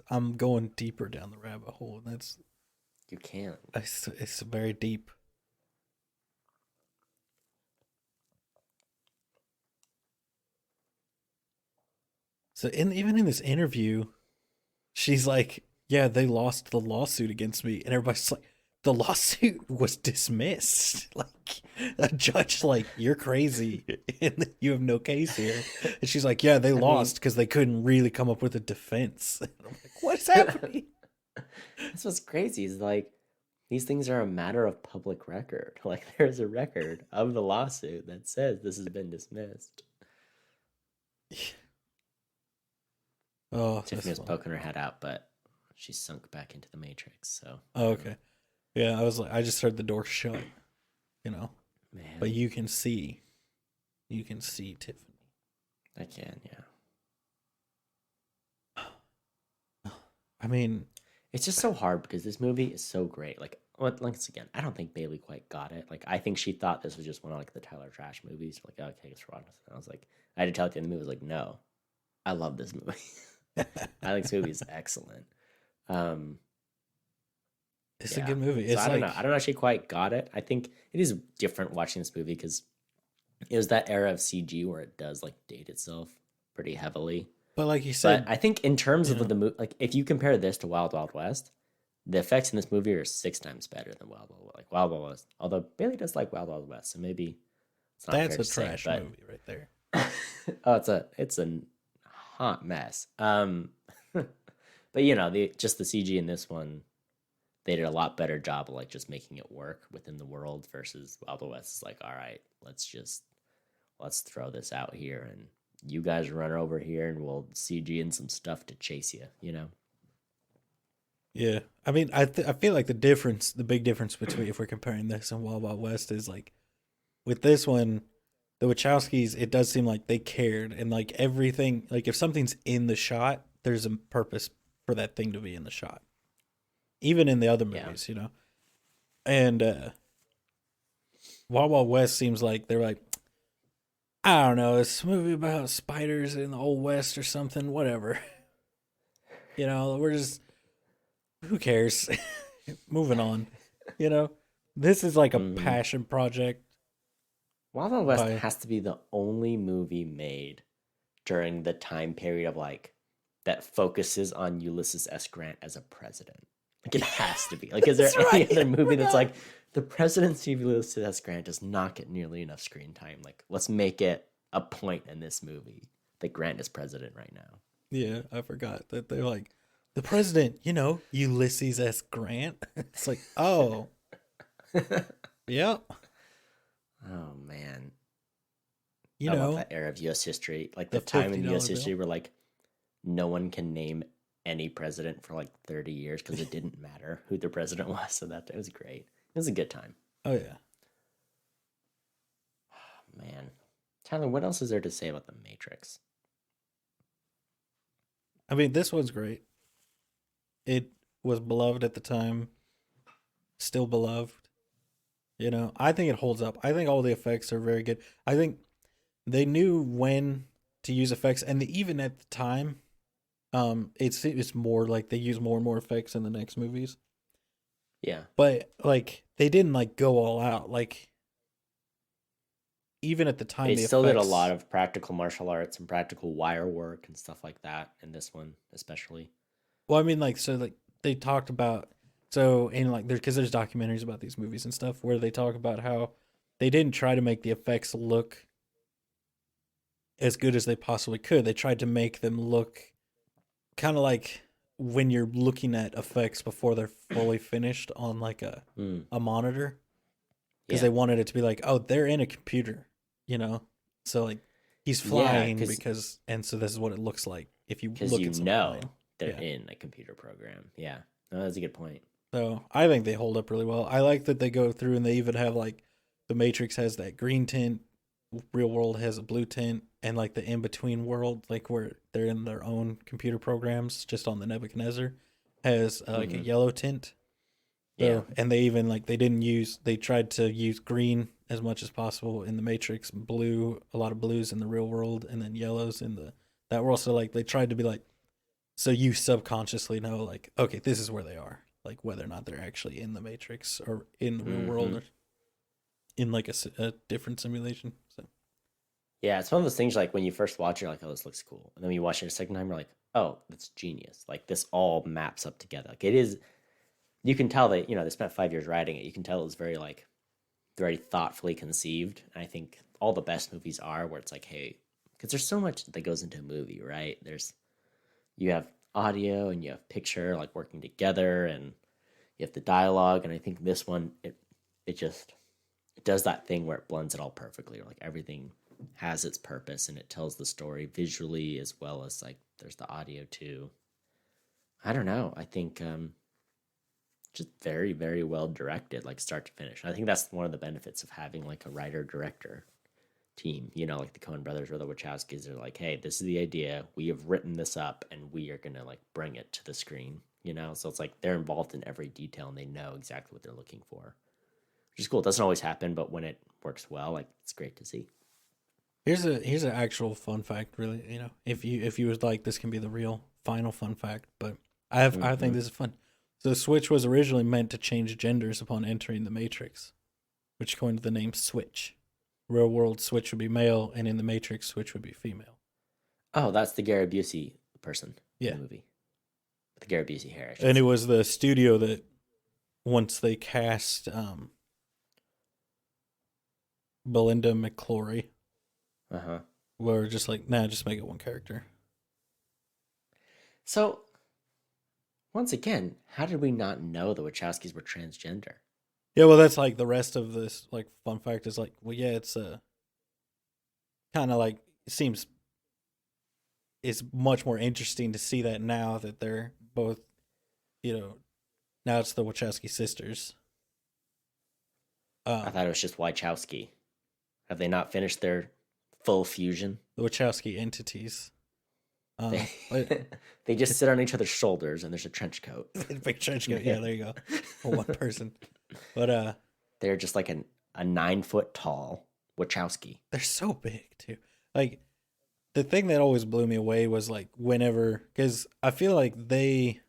I'm going deeper down the rabbit hole, and that's you can't. It's very deep. So, even in this interview, she's like, "Yeah, they lost the lawsuit against me," and everybody's like, "The lawsuit was dismissed." Like a judge, like, "You're crazy, and you have no case here." And she's like, "Yeah, they lost because they couldn't really come up with a defense." And I'm like, "What's happening?" That's what's crazy. Is like these things are a matter of public record. Like there's a record of the lawsuit that says this has been dismissed. Oh, Tiffany was poking her head out, but she sunk back into the matrix. So. Oh, okay. Yeah, I was like, I just heard the door shut, you know. Man. But you can see Tiffany. I can, yeah. I mean, it's just so hard because this movie is so great. Like, once again, I don't think Bailey quite got it. Like, I think she thought this was just one of like the Tyler Trash movies. Like, oh, okay, it's wrong. And I was like, I had to tell her at the end of the movie, I was like, no, I love this movie. I think this movie is excellent. It's a good movie. It's so I don't know. I don't know if she quite got it. I think it is different watching this movie because it was that era of CG where it does like date itself pretty heavily. But like you said, but I think in terms of the movie, like if you compare this to Wild Wild West, the effects in this movie are 6 times better than Wild Wild West. Although Bailey does like Wild Wild West, so maybe it's not that's a trash movie right there. Oh, it's a hot mess. But you know, just the CG in this one, they did a lot better job of like just making it work within the world versus Wild Wild West is like, all right, let's throw this out here and you guys run over here and we'll CG in some stuff to chase you, you know? Yeah. I mean, I feel like the big difference between if we're comparing this and Wild Wild West is like with this one, the Wachowskis, it does seem like they cared and like everything, like if something's in the shot, there's a purpose for that thing to be in the shot. Even in the other movies, you know? And Wild Wild West seems like they're like, I don't know, it's a movie about spiders in the Old West or something, whatever. You know, we're just, who cares? Moving on. You know? This is like a passion project. Wild Wild West has to be the only movie made during the time period of like, that focuses on Ulysses S. Grant as a president. Like it has to be. Like, is there any other movie that's like the presidency of Ulysses S. Grant does not get nearly enough screen time? Like, let's make it a point in this movie that Grant is president right now. Yeah, I forgot that they're like the president. You know, Ulysses S. Grant. It's like, oh, yeah. Oh man, I know that era of U.S. history, like the time in U.S. history where like no one can name any president for like 30 years because it didn't matter who the president was. So it was great. It was a good time. Oh, yeah. Oh, man. Tyler, what else is there to say about The Matrix? I mean, this one's great. It was beloved at the time. Still beloved. You know, I think it holds up. I think all the effects are very good. I think they knew when to use effects. And even at the time, it's more like they use more and more effects in the next movies. Yeah. But like they didn't like go all out. Like even at the time they still did a lot of practical martial arts and practical wire work and stuff like that in this one especially. Well, I mean like so like they talked about in like because there's documentaries about these movies and stuff where they talk about how they didn't try to make the effects look as good as they possibly could. They tried to make them look kind of like when you're looking at effects before they're fully finished on like a monitor, because they wanted it to be like, oh, they're in a computer, you know. So like he's flying because, and so this is what it looks like if you look at know they're in a computer program. Yeah, no, that's a good point. So I think they hold up really well. I like that they go through and they even have like the Matrix has that green tint, real world has a blue tint, and like the in between world, like where they're in their own computer programs, just on the Nebuchadnezzar, has like a Mm-hmm. yellow tint. Yeah. So, and they even like they tried to use green as much as possible in the Matrix, blue, a lot of blues in the real world, and then yellows in the that world. So like they tried to be like, so you subconsciously know like, okay, this is where they are, like whether or not they're actually in the Matrix or in the real world Mm-hmm. or in like a different simulation. So Yeah, it's one of those things like when you first watch it, you're like, oh, this looks cool. And then when you watch it a second time, you're like, oh, that's genius. Like this all maps up together. Like it is, you can tell that, they spent 5 years writing it. You can tell it was very like, very thoughtfully conceived. And I think all the best movies are where it's like, hey, because there's so much that goes into a movie, right? You have audio and you have picture like working together and you have the dialogue. And I think this one, it does that thing where it blends it all perfectly. Like everything has its purpose and it tells the story visually as well as like there's the audio too. I don't know. I think just very very well directed, like start to finish. I think that's one of the benefits of having like a writer director team. Like the Coen Brothers or the Wachowskis are like, hey, this is the idea. We have written this up and we are gonna like bring it to the screen. So it's like they're involved in every detail and they know exactly what they're looking for, which is cool. It doesn't always happen, but when it works well, like it's great to see. here's an actual fun fact, really. If you was like this can be the real final fun fact, but I think Mm-hmm. this is fun. So the Switch was originally meant to change genders upon entering the Matrix, which coined the name Switch. Real world Switch would be male, and in the Matrix Switch would be female. Oh, that's the Gary Busey person in Yeah, the movie. The Gary Busey hair, I should and it say. was the studio that once they cast Belinda McClory, Uh huh. were just like, nah, just make it one character. So once again, how did we not know the Wachowskis were transgender? Yeah, well, that's like the rest of this. Like, fun fact is like, well, yeah, it's kind of like it seems it's much more interesting to see that now that they're both, you know, now it's the Wachowski sisters. I Um, thought it was just Wachowski. Have they not finished their full fusion? the Wachowski entities. They But they just sit on each other's shoulders and there's a trench coat. big trench coat. Yeah, there you go. For one person. But They're just like a 9 foot tall Wachowski. they're so big too. Like the thing that always blew me away was like whenever because I feel like they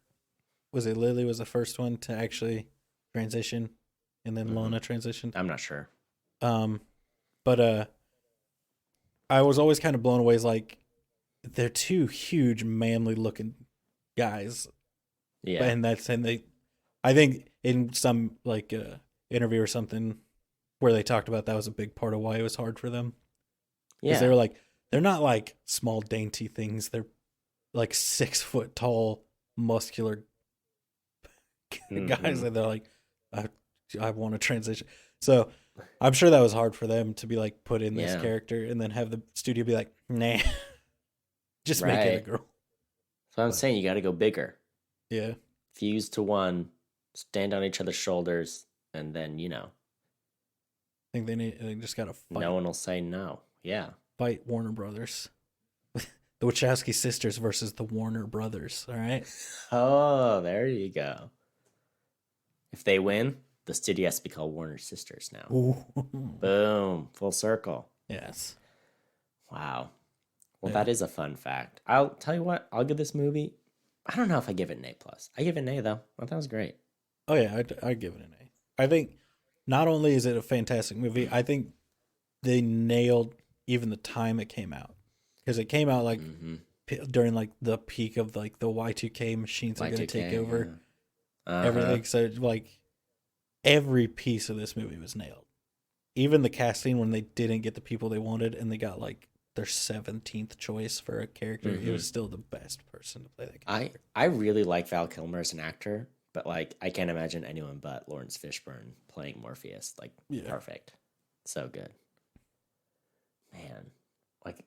was it Lily was the first one to actually transition, and then Hmm. Lana transitioned. I'm not sure. Um, but I was always kind of blown away. As like they're two huge, manly looking guys, Yeah. and they. I think in some like interview or something where they talked about that was a big part of why it was hard for them because they Yeah. were like they're not like small dainty things. They're like 6 foot tall, muscular guys, Hmm. and they're like, I, I want to transition. So I'm sure that was hard for them to be like put in this Yeah. character and then have the studio be like, nah, just make it a Right. girl. So I'm But saying you got to go bigger. yeah, Fuse to one, stand on each other's shoulders, and then, I think they just got to no one will say no. Yeah. fight Warner Brothers. The Wachowski sisters versus the Warner Brothers. All right. Oh, there you go. If they win, the studio has to be called Warner Sisters now. Ooh. Boom. Full circle. Yes. Wow. Well, Yeah. that is a fun fact. I'll tell you what, I'll give this movie, I don't know if I give it an A plus. I give it an A though. I thought it was great. Oh yeah, I'd give it an A. I think not only is it a fantastic movie, I think they nailed even the time it came out because it came out like Mm-hmm. during like the peak of like the Y2K machines are going to take Y2K, over yeah. Uh-huh. everything. So like every piece of this movie was nailed. Even the casting when they didn't get the people they wanted and they got like their 17th choice for a character, it Mm-hmm. was still the best person to play that I character. I really like Val Kilmer as an actor, but like I can't imagine anyone but Lawrence Fishburne playing Morpheus. Like Yeah. perfect. So good. Man. Like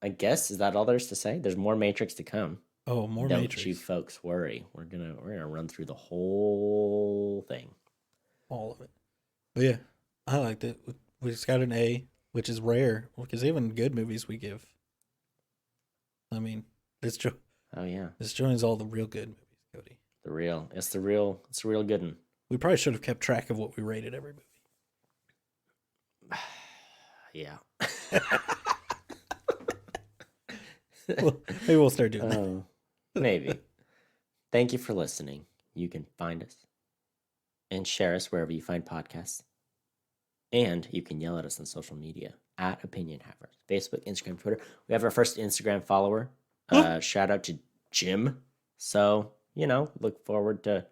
I guess is that all there's to say? There's more Matrix to come. Oh, more Don't Matrix. you folks worry. We're gonna run through the whole thing. All of it. But yeah, I liked it. We just got an A, which is rare because even good movies we give. I mean, Oh yeah, this joins all the real good movies, Cody. it's the real good one. We probably should have kept track of what we rated every movie. Yeah. Well, maybe we'll start doing that. Maybe. Thank you for listening. You can find us and share us wherever you find podcasts. And you can yell at us on social media at Opinion Havers. Facebook, Instagram, Twitter. We have our first Instagram follower. Shout out to Jim. So, look forward to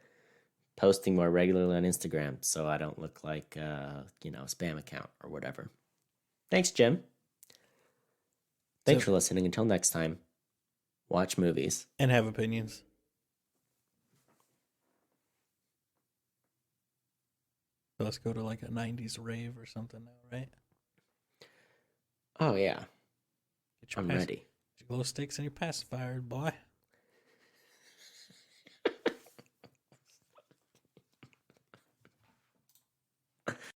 posting more regularly on Instagram so I don't look like, spam account or whatever. Thanks, Jim. Thanks for listening. Until next time, watch movies. And have opinions. So let's go to like a 90s rave or something now, right? Oh, yeah. I'm ready. Get your glow sticks and your pacifier, boy.